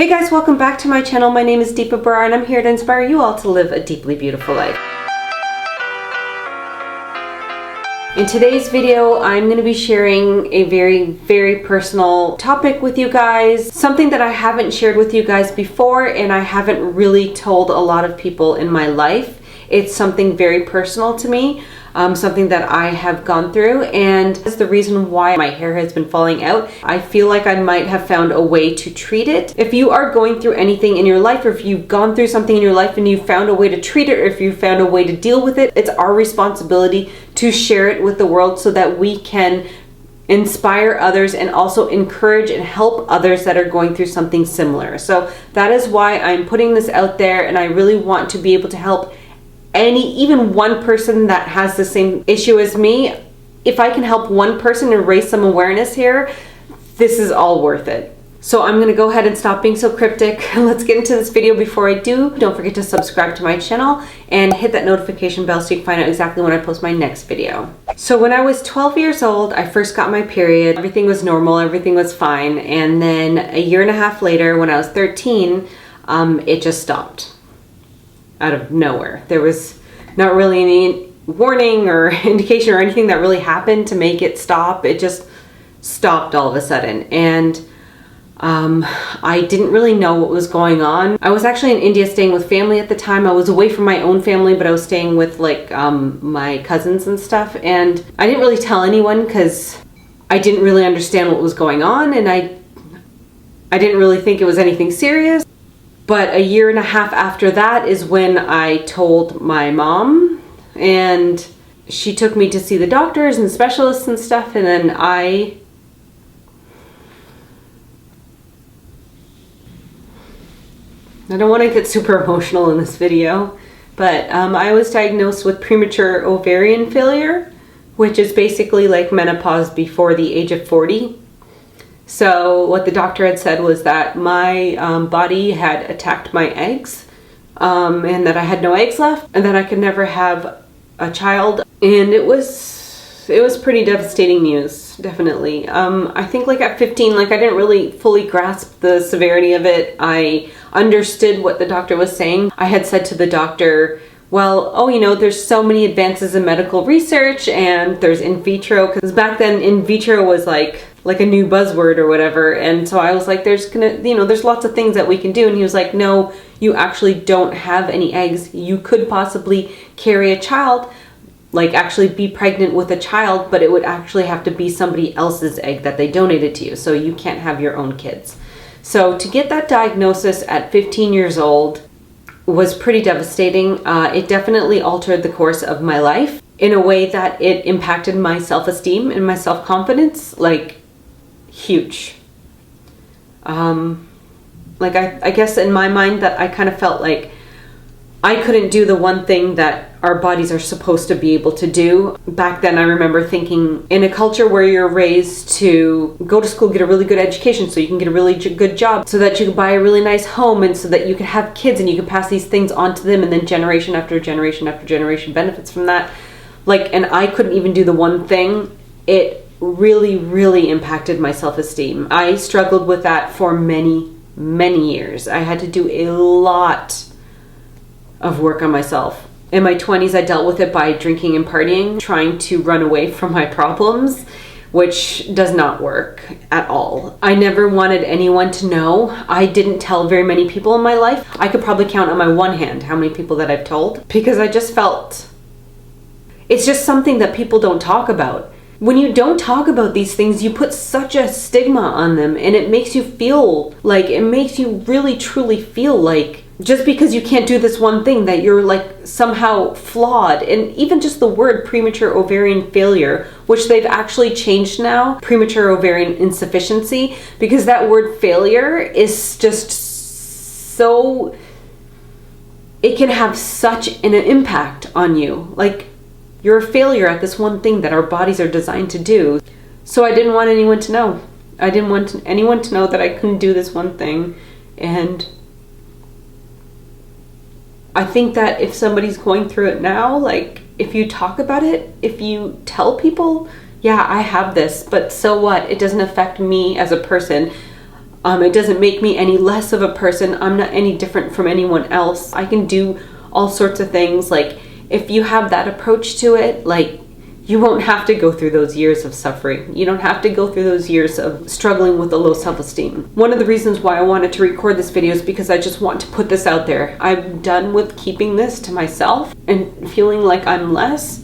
Hey guys, welcome back to my channel. My name is Deepa Brar and I'm here to inspire you all to live a deeply beautiful life. In today's video, I'm going to be sharing a very personal topic with you guys. Something that I haven't shared with you guys before and I haven't really told a lot of people in my life. It's something very personal to me. Something that I have gone through, and it's the reason why my hair has been falling out. I feel like I might have found a way to treat it. If you are going through anything in your life, or if you've gone through something in your life and you found a way to treat it, or if you found a way to deal with it, it's our responsibility to share it with the world so that we can inspire others and also encourage and help others that are going through something similar. So that is why I'm putting this out there, and I really want to be able to help even one person that has the same issue as me. If I can help one person and raise some awareness here, this is all worth it. So I'm gonna go ahead and stop being so cryptic. Let's get into this video. Before I do, don't forget to subscribe to my channel and hit that notification bell so you can find out exactly when I post my next video. So when I was 12 years old, I first got my period. Everything was normal, everything was fine. And then a year and a half later, when I was 13, it just stopped. Out of nowhere. There was not really any warning or indication or anything that really happened to make it stop. It just stopped all of a sudden, and I didn't really know what was going on. I was actually in India staying with family at the time. I was away from my own family, but I was staying with my cousins and stuff, and I didn't really tell anyone because I didn't really understand what was going on, and I didn't really think it was anything serious. But a year and a half after that is when I told my mom, and she took me to see the doctors and specialists and stuff, and then I don't want to get super emotional in this video, but I was diagnosed with premature ovarian failure, which is basically like menopause before the age of 40. So what the doctor had said was that my body had attacked my eggs, and that I had no eggs left, and that I could never have a child. And it was pretty devastating news, definitely. I think like at 15, I didn't really fully grasp the severity of it. I understood what the doctor was saying. I had said to the doctor, well, there's so many advances in medical research, and there's in vitro, because back then in vitro was like a new buzzword or whatever. And so I was like, there's lots of things that we can do. And he was like, no, you actually don't have any eggs. You could possibly carry a child, actually be pregnant with a child, but it would actually have to be somebody else's egg that they donated to you. So you can't have your own kids. So to get that diagnosis at 15 years old was pretty devastating. It definitely altered the course of my life in a way that it impacted my self-esteem and my self-confidence, huge. I guess in my mind that I kind of felt like I couldn't do the one thing that our bodies are supposed to be able to do. Back then I remember thinking, in a culture where you're raised to go to school, get a really good education so you can get a really good job, so that you can buy a really nice home, and so that you can have kids and you can pass these things on to them, and then generation after generation after generation benefits from that. And I couldn't even do the one thing. It really impacted my self-esteem. I struggled with that for many years. I had to do a lot of work on myself. In my 20s, I dealt with it by drinking and partying, trying to run away from my problems, which does not work at all. I never wanted anyone to know. I didn't tell very many people in my life. I could probably count on my one hand how many people that I've told, because I just felt it's just something that people don't talk about. When you don't talk about these things, you put such a stigma on them, and it makes you really truly feel like just because you can't do this one thing that you're somehow flawed. And even just the word premature ovarian failure, which they've actually changed now, premature ovarian insufficiency, because that word failure is just so, it can have such an impact on you. You're a failure at this one thing that our bodies are designed to do. So I didn't want anyone to know. I didn't want anyone to know that I couldn't do this one thing. And I think that if somebody's going through it now, if you talk about it, if you tell people, yeah, I have this, but so what? It doesn't affect me as a person. It doesn't make me any less of a person. I'm not any different from anyone else. I can do all sorts of things. Like, if you have that approach to it, like, you won't have to go through those years of suffering. You don't have to go through those years of struggling with a low self-esteem. One of the reasons why I wanted to record this video is because I just want to put this out there. I'm done with keeping this to myself and feeling like I'm less.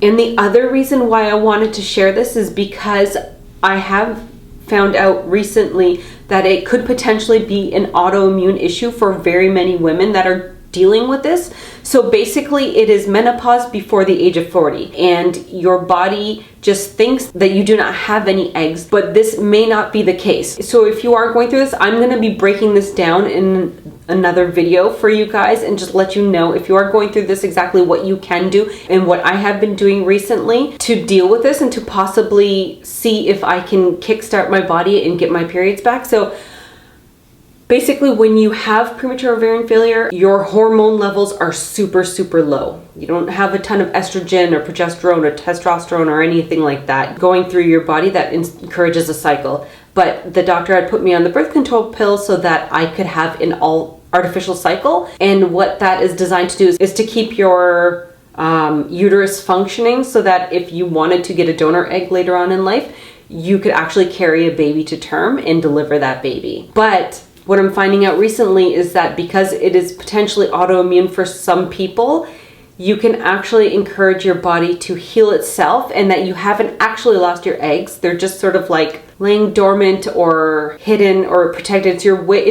And the other reason why I wanted to share this is because I have found out recently that it could potentially be an autoimmune issue for very many women that are dealing with this. So basically, it is menopause before the age of 40, and your body just thinks that you do not have any eggs, but this may not be the case. So if you are going through this, I'm going to be breaking this down in another video for you guys and just let you know, if you are going through this, exactly what you can do and what I have been doing recently to deal with this and to possibly see if I can kickstart my body and get my periods back. So basically, when you have premature ovarian failure, your hormone levels are super, super low. You don't have a ton of estrogen or progesterone or testosterone or anything like that going through your body that encourages a cycle. But the doctor had put me on the birth control pill so that I could have an artificial cycle. And what that is designed to do is to keep your uterus functioning so that if you wanted to get a donor egg later on in life, you could actually carry a baby to term and deliver that baby. But what I'm finding out recently is that because it is potentially autoimmune for some people, you can actually encourage your body to heal itself, and that you haven't actually lost your eggs. They're just sort of like laying dormant or hidden or protected. It's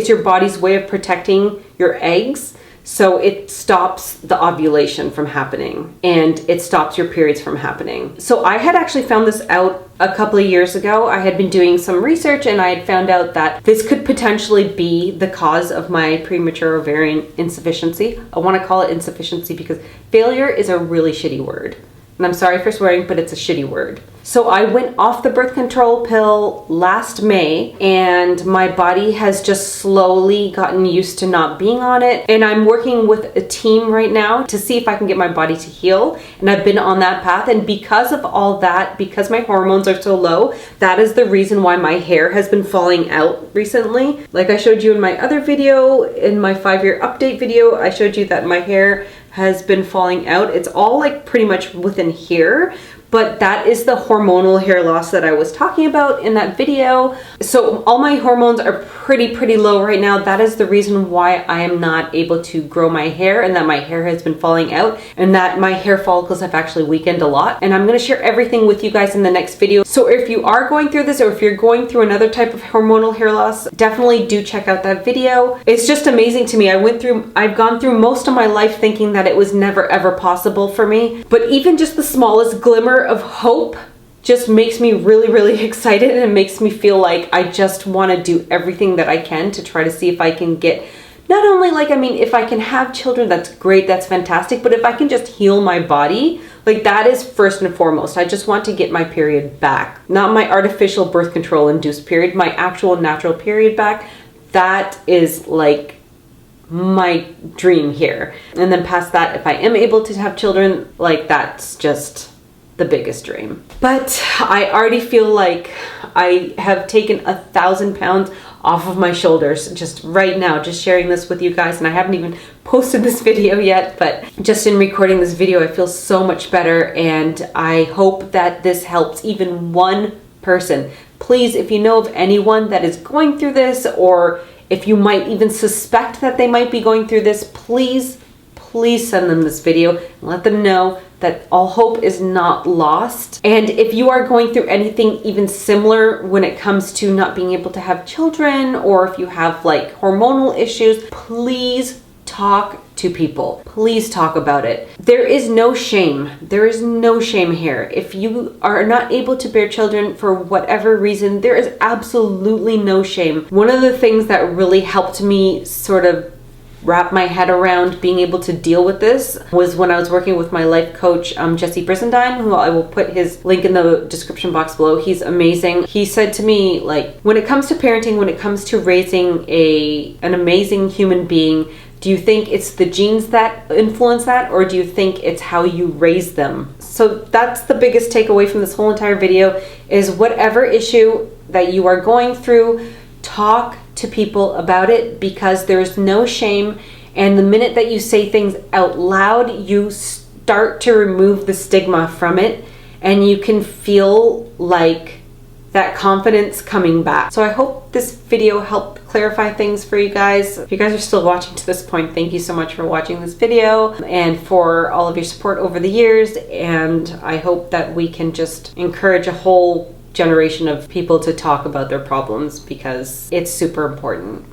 your body's way of protecting your eggs. So it stops the ovulation from happening and it stops your periods from happening. So I had actually found this out a couple of years ago. I had been doing some research and I had found out that this could potentially be the cause of my premature ovarian insufficiency. I want to call it insufficiency because failure is a really shitty word. And I'm sorry for swearing, but it's a shitty word. So I went off the birth control pill last May, and my body has just slowly gotten used to not being on it. And I'm working with a team right now to see if I can get my body to heal. And I've been on that path. And because of all that, because my hormones are so low, that is the reason why my hair has been falling out recently. Like I showed you in my other video, in my 5-year update video, I showed you that my hair has been falling out. It's all like pretty much within here, but that is the hormonal hair loss that I was talking about in that video. So all my hormones are pretty low right now. That is the reason why I am not able to grow my hair, and that my hair has been falling out, and that my hair follicles have actually weakened a lot. And I'm going to share everything with you guys in the next video. So if you are going through this, or if you're going through another type of hormonal hair loss, definitely do check out that video. It's just amazing to me. I've gone through most of my life thinking that it was never ever possible for me, but even just the smallest glimmer of hope just makes me really excited, and makes me feel like I just want to do everything that I can to try to see if I can get, not only like, I mean, if I can have children, that's great, that's fantastic, but if I can just heal my body, like that is first and foremost. I just want to get my period back, not my artificial birth control induced period, my actual natural period back. That is like my dream here. And then past that, if I am able to have children, like that's just the biggest dream. But I already feel like I have taken 1,000 pounds off of my shoulders just right now, just sharing this with you guys. And I haven't even posted this video yet, but just in recording this video, I feel so much better. And I hope that this helps even one person. Please, if you know of anyone that is going through this, or if you might even suspect that they might be going through this, please send them this video and let them know that all hope is not lost. And if you are going through anything even similar when it comes to not being able to have children, or if you have like hormonal issues, please talk to people. Please talk about it. There is no shame. There is no shame here. If you are not able to bear children for whatever reason, there is absolutely no shame. One of the things that really helped me sort of wrap my head around being able to deal with this was when I was working with my life coach, Jesse Brisendine, who I will put his link in the description box below. He's amazing. He said to me, like, when it comes to parenting, when it comes to raising an amazing human being, do you think it's the genes that influence that, or do you think it's how you raise them? So that's the biggest takeaway from this whole entire video, is whatever issue that you are going through, talk to people about it, because there's no shame. And the minute that you say things out loud, you start to remove the stigma from it, and you can feel like that confidence coming back. So I hope this video helped clarify things for you guys. If you guys are still watching to this point, thank you so much for watching this video and for all of your support over the years. And I hope that we can just encourage a whole generation of people to talk about their problems, because it's super important.